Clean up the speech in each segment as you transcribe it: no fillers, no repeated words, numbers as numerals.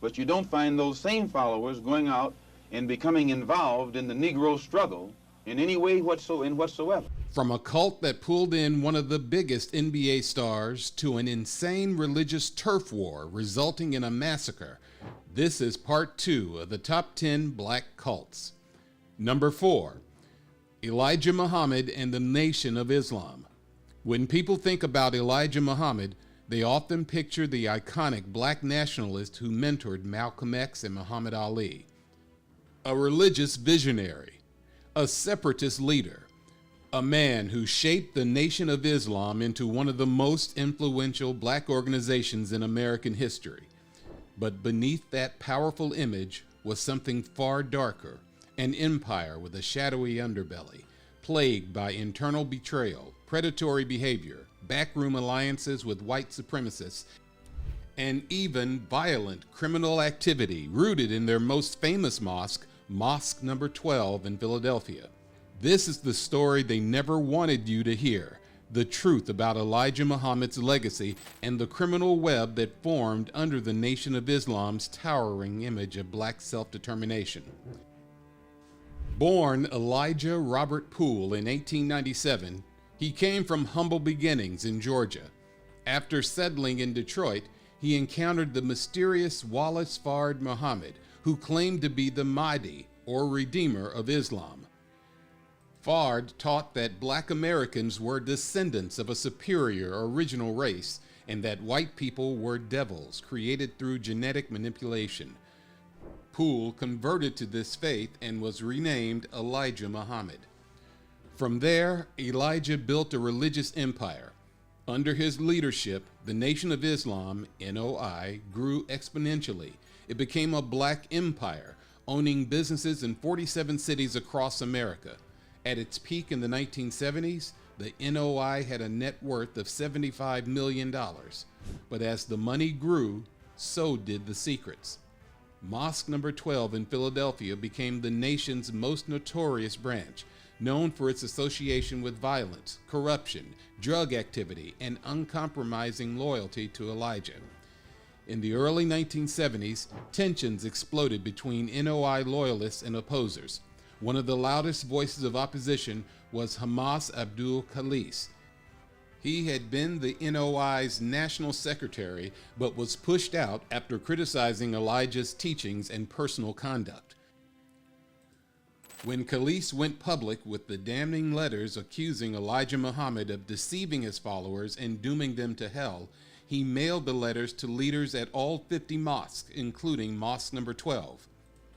But you don't find those same followers going out and becoming involved in the Negro struggle in any way whatsoever. From a cult that pulled in one of the biggest NBA stars to an insane religious turf war resulting in a massacre, this is part 2 of the top 10 black cults. Number 4, Elijah Muhammad and the Nation of Islam. When people think about Elijah Muhammad, they often picture the iconic black nationalist who mentored Malcolm X and Muhammad Ali. A religious visionary, a separatist leader, a man who shaped the Nation of Islam into one of the most influential black organizations in American history. But beneath that powerful image was something far darker, an empire with a shadowy underbelly, plagued by internal betrayal, predatory behavior, backroom alliances with white supremacists, and even violent criminal activity rooted in their most famous mosque, Mosque Number 12 in Philadelphia. This is the story they never wanted you to hear, the truth about Elijah Muhammad's legacy and the criminal web that formed under the Nation of Islam's towering image of black self-determination. Born Elijah Robert Poole in 1897, he came from humble beginnings in Georgia. After settling in Detroit, he encountered the mysterious Wallace Fard Muhammad, who claimed to be the Mahdi, or Redeemer of Islam. Fard taught that black Americans were descendants of a superior original race and that white people were devils created through genetic manipulation. Poole converted to this faith and was renamed Elijah Muhammad. From there, Elijah built a religious empire. Under his leadership, the Nation of Islam, NOI, grew exponentially. It became a black empire, owning businesses in 47 cities across America. At its peak in the 1970s, the NOI had a net worth of $75 million. But as the money grew, so did the secrets. Mosque Number 12 in Philadelphia became the nation's most notorious branch, known for its association with violence, corruption, drug activity, and uncompromising loyalty to Elijah. In the early 1970s, tensions exploded between NOI loyalists and opposers. One of the loudest voices of opposition was Hamas Abdul Khalis. He had been the NOI's national secretary, but was pushed out after criticizing Elijah's teachings and personal conduct. When Khalis went public with the damning letters accusing Elijah Muhammad of deceiving his followers and dooming them to hell, he mailed the letters to leaders at all 50 mosques, including Mosque Number 12.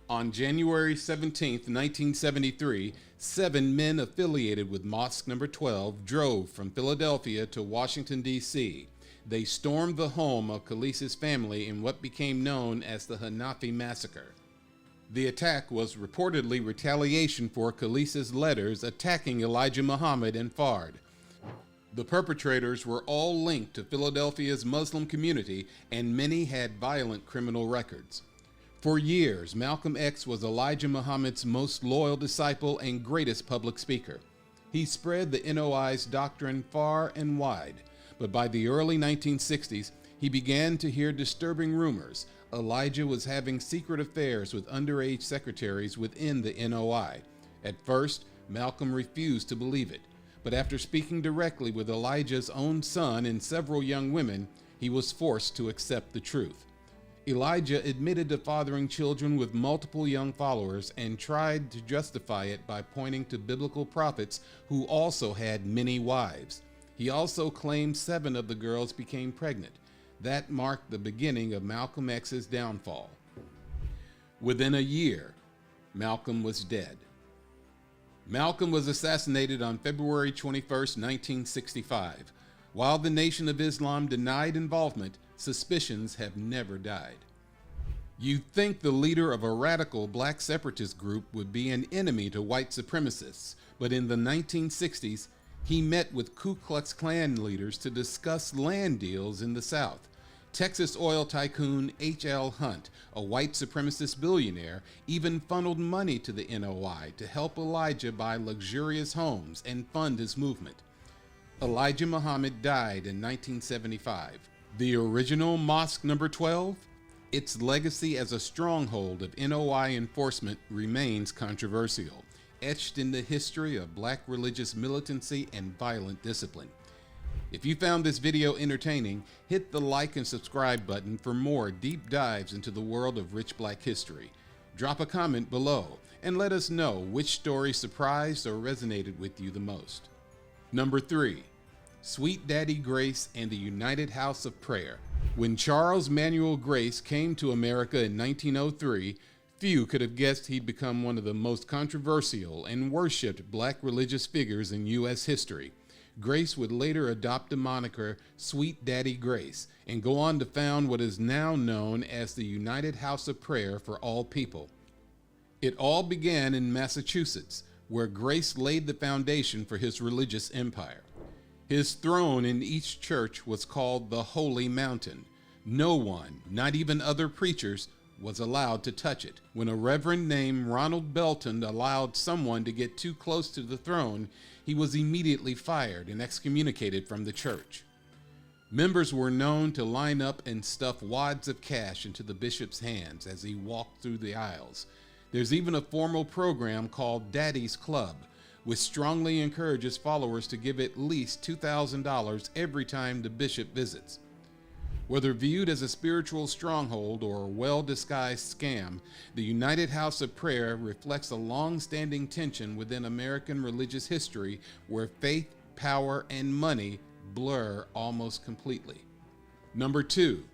On January 17, 1973, 7 men affiliated with Mosque Number 12 drove from Philadelphia to Washington, D.C. They stormed the home of Khalis's family in what became known as the Hanafi Massacre. The attack was reportedly retaliation for Khalis's letters attacking Elijah Muhammad and Fard. The perpetrators were all linked to Philadelphia's Muslim community, and many had violent criminal records. For years, Malcolm X was Elijah Muhammad's most loyal disciple and greatest public speaker. He spread the NOI's doctrine far and wide, but by the early 1960s, he began to hear disturbing rumors. Elijah was having secret affairs with underage secretaries within the NOI. At first, Malcolm refused to believe it, but after speaking directly with Elijah's own son and several young women, he was forced to accept the truth. Elijah admitted to fathering children with multiple young followers and tried to justify it by pointing to biblical prophets who also had many wives. He also claimed 7 of the girls became pregnant. That marked the beginning of Malcolm X's downfall. Within a year, Malcolm was dead. Malcolm was assassinated on February 21, 1965. While the Nation of Islam denied involvement, suspicions have never died. You'd think the leader of a radical black separatist group would be an enemy to white supremacists, but in the 1960s, he met with Ku Klux Klan leaders to discuss land deals in the South. Texas oil tycoon H.L. Hunt, a white supremacist billionaire, even funneled money to the NOI to help Elijah buy luxurious homes and fund his movement. Elijah Muhammad died in 1975. The original Mosque Number 12? Its legacy as a stronghold of NOI enforcement remains controversial, etched in the history of black religious militancy and violent discipline. If you found this video entertaining, hit the like and subscribe button for more deep dives into the world of rich black history. Drop a comment below and let us know which story surprised or resonated with you the most. Number 3. Sweet Daddy Grace and the United House of Prayer. When Charles Manuel Grace came to America in 1903, few could have guessed he'd become one of the most controversial and worshipped black religious figures in U.S. history. Grace would later adopt the moniker Sweet Daddy Grace and go on to found what is now known as the United House of Prayer for All People. It all began in Massachusetts, where Grace laid the foundation for his religious empire. His throne in each church was called the Holy Mountain. No one, not even other preachers, was allowed to touch it. When a reverend named Ronald Belton allowed someone to get too close to the throne, he was immediately fired and excommunicated from the church. Members were known to line up and stuff wads of cash into the bishop's hands as he walked through the aisles. There's even a formal program called Daddy's Club, which strongly encourages followers to give at least $2,000 every time the bishop visits. Whether viewed as a spiritual stronghold or a well-disguised scam, the United House of Prayer reflects a long-standing tension within American religious history where faith, power, and money blur almost completely. Number 2.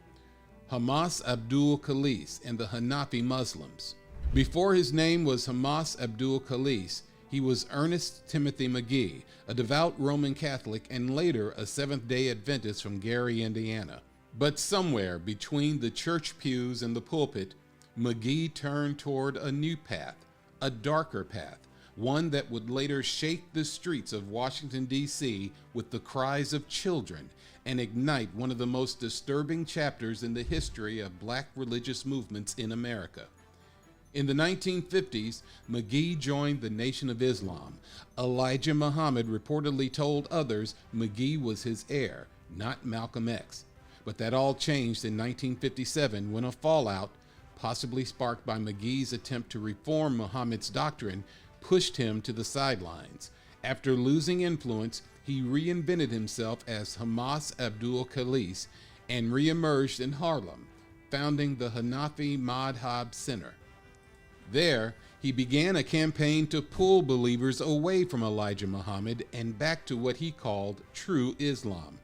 Hamas Abdul Khalis and the Hanafi Muslims. Before his name was Hamas Abdul Khalis, he was Ernest Timothy McGee, a devout Roman Catholic and later a Seventh-day Adventist from Gary, Indiana. But somewhere between the church pews and the pulpit, McGee turned toward a new path, a darker path, one that would later shake the streets of Washington, D.C. with the cries of children and ignite one of the most disturbing chapters in the history of black religious movements in America. In the 1950s, McGee joined the Nation of Islam. Elijah Muhammad reportedly told others McGee was his heir, not Malcolm X. But that all changed in 1957 when a fallout, possibly sparked by McGee's attempt to reform Muhammad's doctrine, pushed him to the sidelines. After losing influence, he reinvented himself as Hamas Abdul Khalis and reemerged in Harlem, founding the Hanafi Madhab Center. There, he began a campaign to pull believers away from Elijah Muhammad and back to what he called true Islam.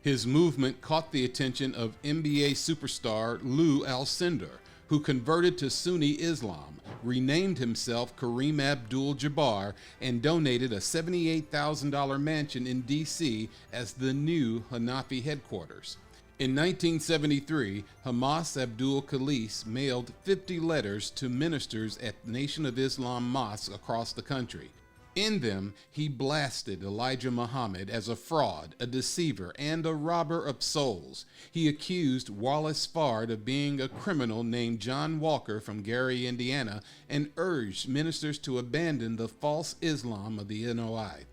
His movement caught the attention of NBA superstar Lou Alcindor, who converted to Sunni Islam, renamed himself Kareem Abdul-Jabbar, and donated a $78,000 mansion in D.C. as the new Hanafi headquarters. In 1973, Hamas Abdul Khalis mailed 50 letters to ministers at Nation of Islam mosques across the country. In them, he blasted Elijah Muhammad as a fraud, a deceiver, and a robber of souls. He accused Wallace Fard of being a criminal named John Walker from Gary, Indiana, and urged ministers to abandon the false Islam of the NOI.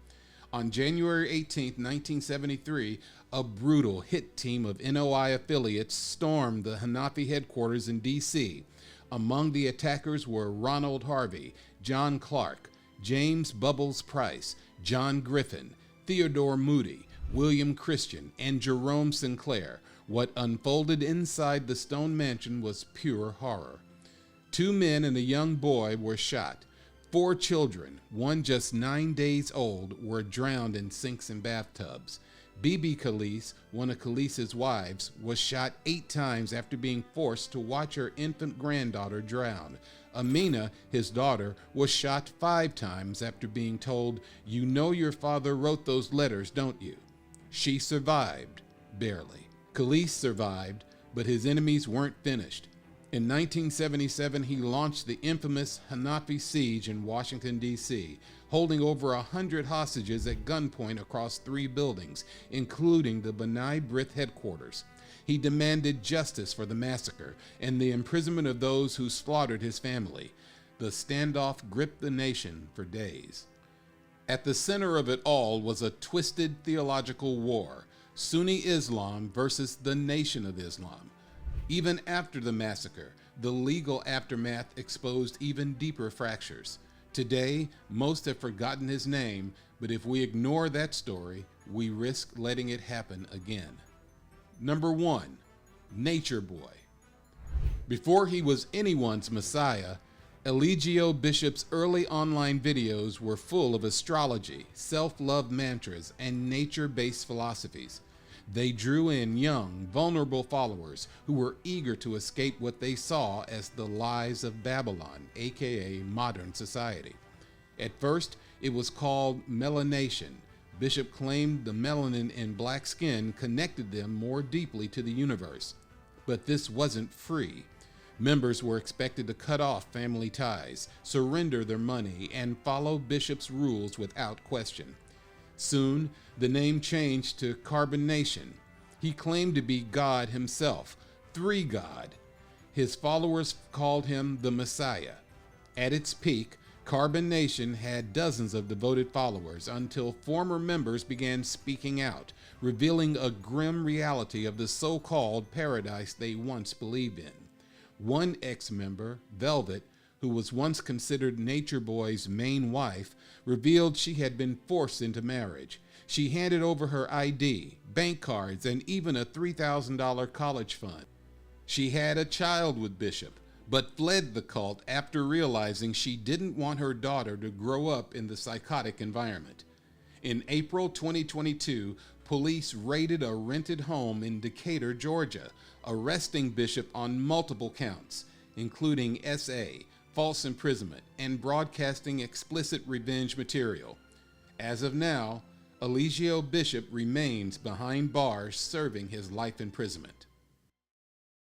On January 18, 1973, a brutal hit team of NOI affiliates stormed the Hanafi headquarters in D.C. Among the attackers were Ronald Harvey, John Clark, James Bubbles Price, John Griffin, Theodore Moody, William Christian, and Jerome Sinclair. What unfolded inside the stone mansion was pure horror. 2 men and a young boy were shot. 4 children, one just 9 days old, were drowned in sinks and bathtubs. Bibi Khalis, one of Khalis's wives, was shot 8 times after being forced to watch her infant granddaughter drown. Amina, his daughter, was shot 5 times after being told, "You know your father wrote those letters, don't you?" She survived, barely. Khalis survived, but his enemies weren't finished. In 1977, he launched the infamous Hanafi siege in Washington, D.C., holding over 100 hostages at gunpoint across 3 buildings, including the B'nai B'rith headquarters. He demanded justice for the massacre and the imprisonment of those who slaughtered his family. The standoff gripped the nation for days. At the center of it all was a twisted theological war, Sunni Islam versus the Nation of Islam. Even after the massacre, the legal aftermath exposed even deeper fractures. Today, most have forgotten his name, but if we ignore that story, we risk letting it happen again. Number 1, Nature Boy. Before he was anyone's Messiah, Eligio Bishop's early online videos were full of astrology, self-love mantras, and nature-based philosophies. They drew in young, vulnerable followers who were eager to escape what they saw as the lies of Babylon, aka modern society. At first, it was called melanation. Bishop claimed the melanin in black skin connected them more deeply to the universe. But this wasn't free. Members were expected to cut off family ties, surrender their money, and follow Bishop's rules without question. Soon, the name changed to Carbonation. He claimed to be God himself, three God. His followers called him the Messiah. At its peak, Carbonation had dozens of devoted followers until former members began speaking out, revealing a grim reality of the so-called paradise they once believed in. One ex-member, Velvet, who was once considered Nature Boy's main wife, revealed she had been forced into marriage. She handed over her ID, bank cards, and even a $3,000 college fund. She had a child with Bishop, but fled the cult after realizing she didn't want her daughter to grow up in the psychotic environment. In April 2022, police raided a rented home in Decatur, Georgia, arresting Bishop on multiple counts, including SA, false imprisonment, and broadcasting explicit revenge material. As of now, Eligio Bishop remains behind bars serving his life imprisonment.